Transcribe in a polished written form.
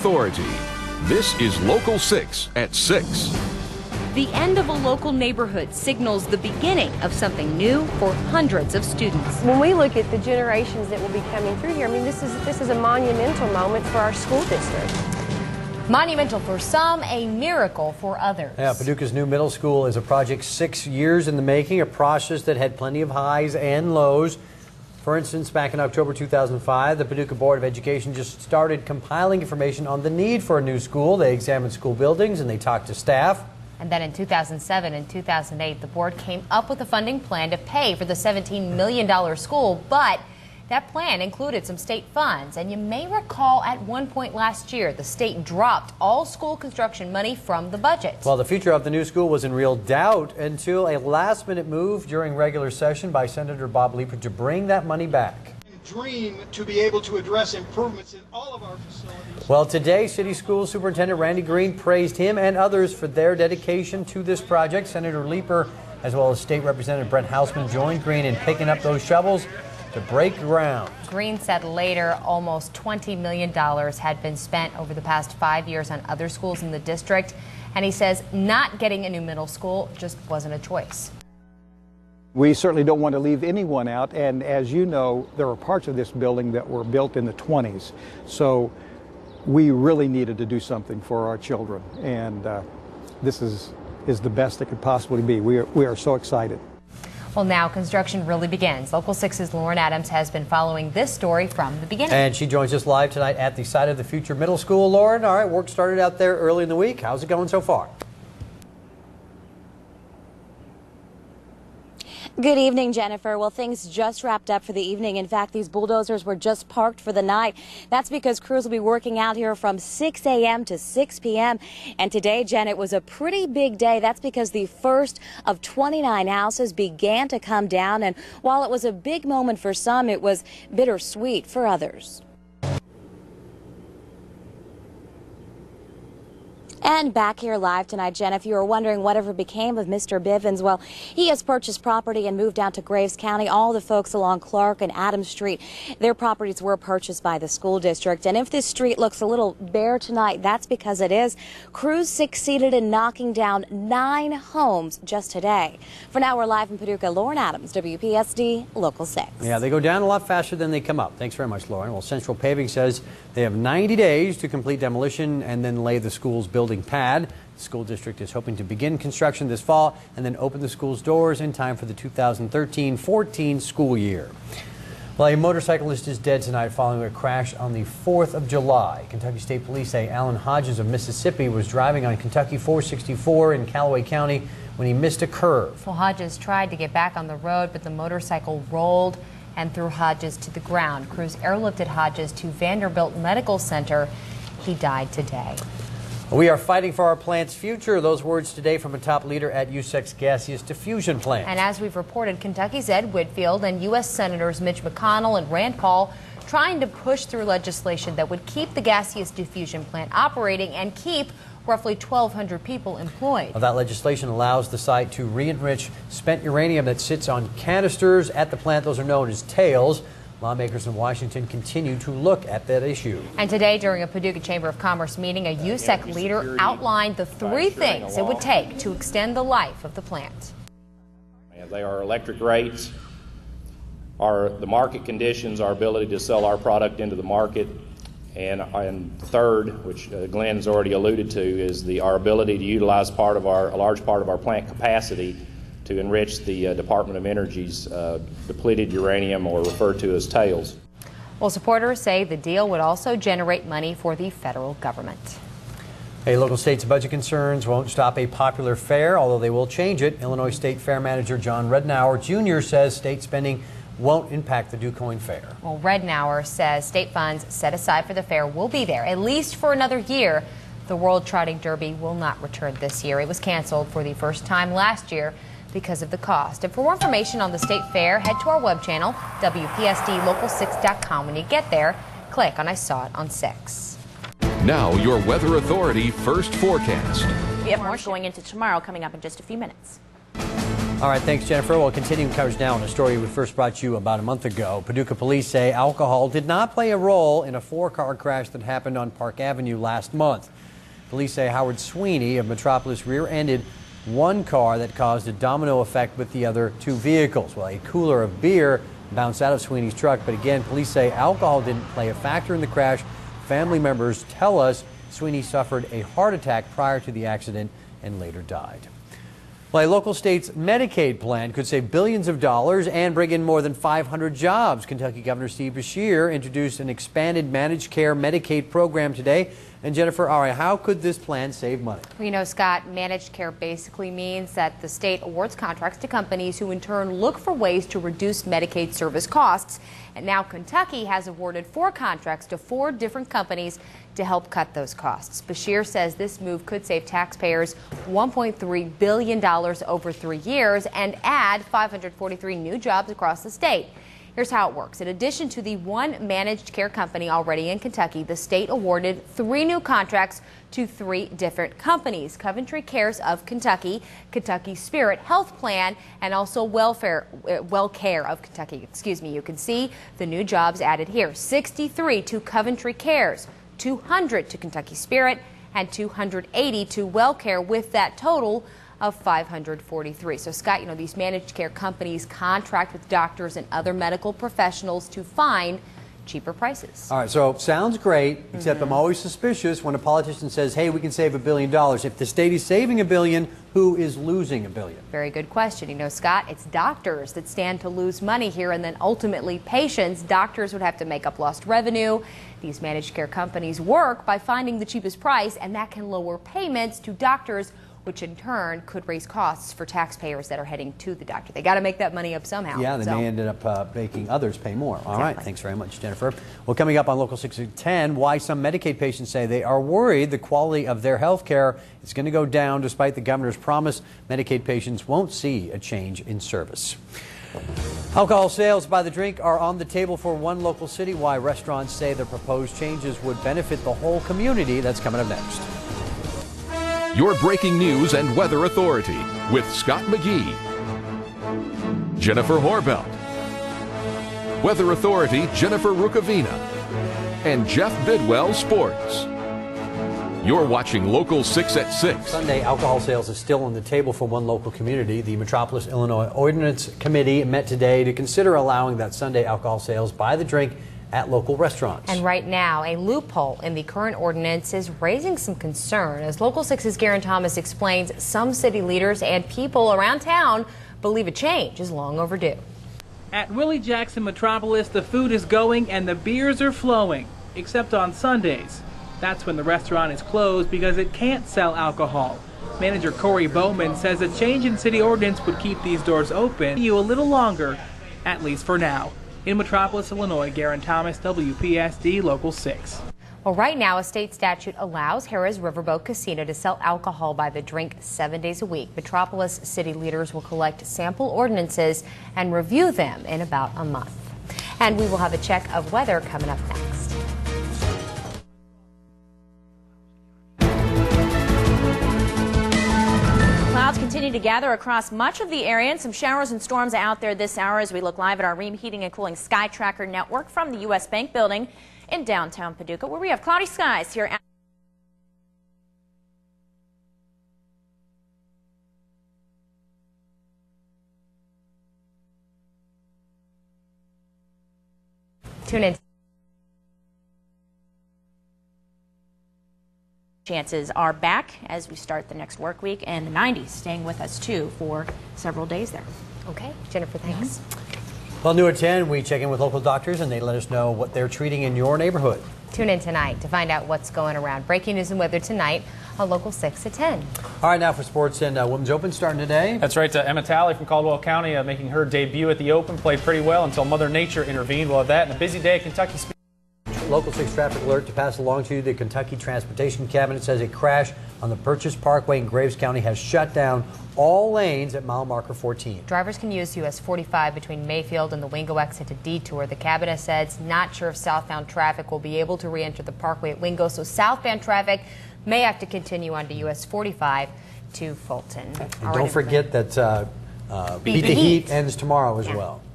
Authority. This is Local 6 at 6. The end of a local neighborhood signals the beginning of something new for hundreds of students. When we look at the generations that will be coming through here, I mean, this is a monumental moment for our school district. Monumental for some, a miracle for others. Yeah, Paducah's new middle school is a project 6 years in the making, a process that had plenty of highs and lows. For instance, back in October 2005, the Paducah Board of Education just started compiling information on the need for a new school. They examined school buildings and they talked to staff. And then in 2007 and 2008, the board came up with a funding plan to pay for the $17 million school, but that plan included some state funds. And you may recall at one point last year, the state dropped all school construction money from the budget. Well, the future of the new school was in real doubt until a last-minute move during regular session by Senator Bob Leeper to bring that money back. Dream to be able to address improvements in all of our facilities. Well, today, City School Superintendent Randy Green praised him and others for their dedication to this project. Senator Leeper, as well as State Representative Brent Hausman, joined Green in picking up those shovels to break ground. Green said later almost $20 million had been spent over the past 5 years on other schools in the district, and he says not getting a new middle school just wasn't a choice. We certainly don't want to leave anyone out, and as you know, there are parts of this building that were built in the 20s, so we really needed to do something for our children, and this is the best it could possibly be. We are so excited. Well, now construction really begins. Local 6's Lauren Adams has been following this story from the beginning. And she joins us live tonight at the site of the future middle school. Lauren, all right, work started out there early in the week. How's it going so far? Good evening, Jennifer. Well, things just wrapped up for the evening. In fact, these bulldozers were just parked for the night. That's because crews will be working out here from 6 a.m. to 6 p.m. And today, Jen, it was a pretty big day. That's because the first of 29 houses began to come down. And while it was a big moment for some, it was bittersweet for others. And back here live tonight, Jen, if you were wondering whatever became of Mr. Bivens, well, he has purchased property and moved down to Graves County. All the folks along Clark and Adams Street, their properties were purchased by the school district. And if this street looks a little bare tonight, that's because it is. Crews succeeded in knocking down 9 homes just today. For now, we're live in Paducah. Lauren Adams, WPSD, Local 6. Yeah, they go down a lot faster than they come up. Thanks very much, Lauren. Well, Central Paving says they have 90 days to complete demolition and then lay the school's building pad. The school district is hoping to begin construction this fall and then open the school's doors in time for the 2013-14 school year. Well, a motorcyclist is dead tonight following a crash on the 4th of July. Kentucky State Police say Alan Hodges of Mississippi was driving on Kentucky 464 in Callaway County when he missed a curve. Well, Hodges tried to get back on the road, but the motorcycle rolled and threw Hodges to the ground. Crews airlifted Hodges to Vanderbilt Medical Center. He died today. We are fighting for our plant's future. Those words today from a top leader at USEC's gaseous diffusion plant. And as we've reported, Kentucky's Ed Whitfield and U.S. Senators Mitch McConnell and Rand Paul trying to push through legislation that would keep the gaseous diffusion plant operating and keep roughly 1,200 people employed. Well, that legislation allows the site to re-enrich spent uranium that sits on canisters at the plant. Those are known as tails. Lawmakers in Washington continue to look at that issue. And today, during a Paducah Chamber of Commerce meeting, a USEC leader outlined the 3 things it would take to extend the life of the plant. They are electric rates, the market conditions, our ability to sell our product into the market, and third, which Glenn has already alluded to, is our ability to utilize a large part of our plant capacity to enrich the Department of Energy's depleted uranium, or referred to as tails. Well, supporters say the deal would also generate money for the federal government. Hey, local state's budget concerns won't stop a popular fair, although they will change it. Illinois State Fair Manager John Rednauer Jr. says state spending won't impact the DuQuoin Fair. Well, Rednauer says state funds set aside for the fair will be there, at least for another year. The World Trotting Derby will not return this year. It was canceled for the first time last year because of the cost. And for more information on the state fair, head to our web channel, WPSDLocal6.com. When you get there, click on I Saw It on 6. Now, your Weather Authority first forecast. We have more going into tomorrow coming up in just a few minutes. All right, thanks, Jennifer. Well, continuing coverage now on a story we first brought you about a month ago. Paducah police say alcohol did not play a role in a 4-car crash that happened on Park Avenue last month. Police say Howard Sweeney of Metropolis rear-ended one car that caused a domino effect with the other 2 vehicles. Well, a cooler of beer bounced out of Sweeney's truck, but again, police say alcohol didn't play a factor in the crash. Family members tell us Sweeney suffered a heart attack prior to the accident and later died. Well, a local state's Medicaid plan could save billions of dollars and bring in more than 500 jobs. Kentucky Governor Steve Beshear introduced an expanded managed care Medicaid program today. And Jennifer, all right, how could this plan save money? Well, you know, Scott, managed care basically means that the state awards contracts to companies who in turn look for ways to reduce Medicaid service costs. And now Kentucky has awarded 4 contracts to 4 different companies to help cut those costs. Beshear says this move could save taxpayers $1.3 billion over 3 years and add 543 new jobs across the state. Here's how it works. In addition to the 1 managed care company already in Kentucky, the state awarded 3 new contracts to 3 different companies: Coventry Cares of Kentucky, Kentucky Spirit Health Plan, and also WellCare of Kentucky. Excuse me. You can see the new jobs added here: 63 to Coventry Cares, 200 to Kentucky Spirit, and 280 to WellCare, with that total of 543. So, Scott, you know, these managed care companies contract with doctors and other medical professionals to find cheaper prices. All right, so sounds great, except I'm always suspicious when a politician says, hey, we can save $1 billion. If the state is saving $1 billion, who is losing $1 billion? Very good question. You know, Scott, it's doctors that stand to lose money here, and then ultimately patients. Doctors would have to make up lost revenue. These managed care companies work by finding the cheapest price, and that can lower payments to doctors, which in turn could raise costs for taxpayers that are heading to the doctor. They got to make that money up somehow. Yeah, they may end up making others pay more. All right, thanks very much, Jennifer. Well, coming up on Local 6 at 10, why some Medicaid patients say they are worried the quality of their health care is going to go down despite the governor's promise Medicaid patients won't see a change in service. Alcohol sales by the drink are on the table for one local city. Why restaurants say the proposed changes would benefit the whole community. That's coming up next. Your breaking news and weather authority with Scott McGee, Jennifer Horbelt, weather authority Jennifer Rukavina, and Jeff Bidwell Sports. You're watching Local 6 at 6. Sunday alcohol sales is still on the table for one local community. The Metropolis, Illinois Ordinance Committee met today to consider allowing that Sunday alcohol sales by the drink at local restaurants. And right now, a loophole in the current ordinance is raising some concern. As Local 6's Garen Thomas explains, some city leaders and people around town believe a change is long overdue. At Willie Jackson Metropolis, the food is going and the beers are flowing, except on Sundays. That's when the restaurant is closed because it can't sell alcohol. Manager Corey Bowman says a change in city ordinance would keep these doors open a little longer, at least for now. In Metropolis, Illinois, Garen Thomas, WPSD Local 6. Well, right now, a state statute allows Harrah's Riverboat Casino to sell alcohol by the drink 7 days a week. Metropolis city leaders will collect sample ordinances and review them in about a month. And we will have a check of weather coming up next. Clouds continue to gather across much of the area, and some showers and storms out there this hour as we look live at our Ream Heating and Cooling Sky Tracker network from the U.S. Bank building in downtown Paducah, where we have cloudy skies here. Tune in. Chances are back as we start the next work week, and the 90s staying with us too for several days there. Okay, Jennifer, thanks. Well, new at 10, we check in with local doctors and they let us know what they're treating in your neighborhood. Tune in tonight to find out what's going around. Breaking news and weather tonight on Local 6 at 10. All right, now for sports and Women's Open starting today. That's right. Emma Talley from Caldwell County making her debut at the Open. Played pretty well until Mother Nature intervened. We'll have that and a busy day at Kentucky Speed. Local 6 traffic alert to pass along to you. The Kentucky Transportation Cabinet says a crash on the Purchase Parkway in Graves County has shut down all lanes at mile marker 14. Drivers can use US 45 between Mayfield and the Wingo exit to detour. The cabinet said it's not sure if southbound traffic will be able to re-enter the parkway at Wingo, so southbound traffic may have to continue on to US 45 to Fulton. And don't forget that Beat the Heat ends tomorrow as well.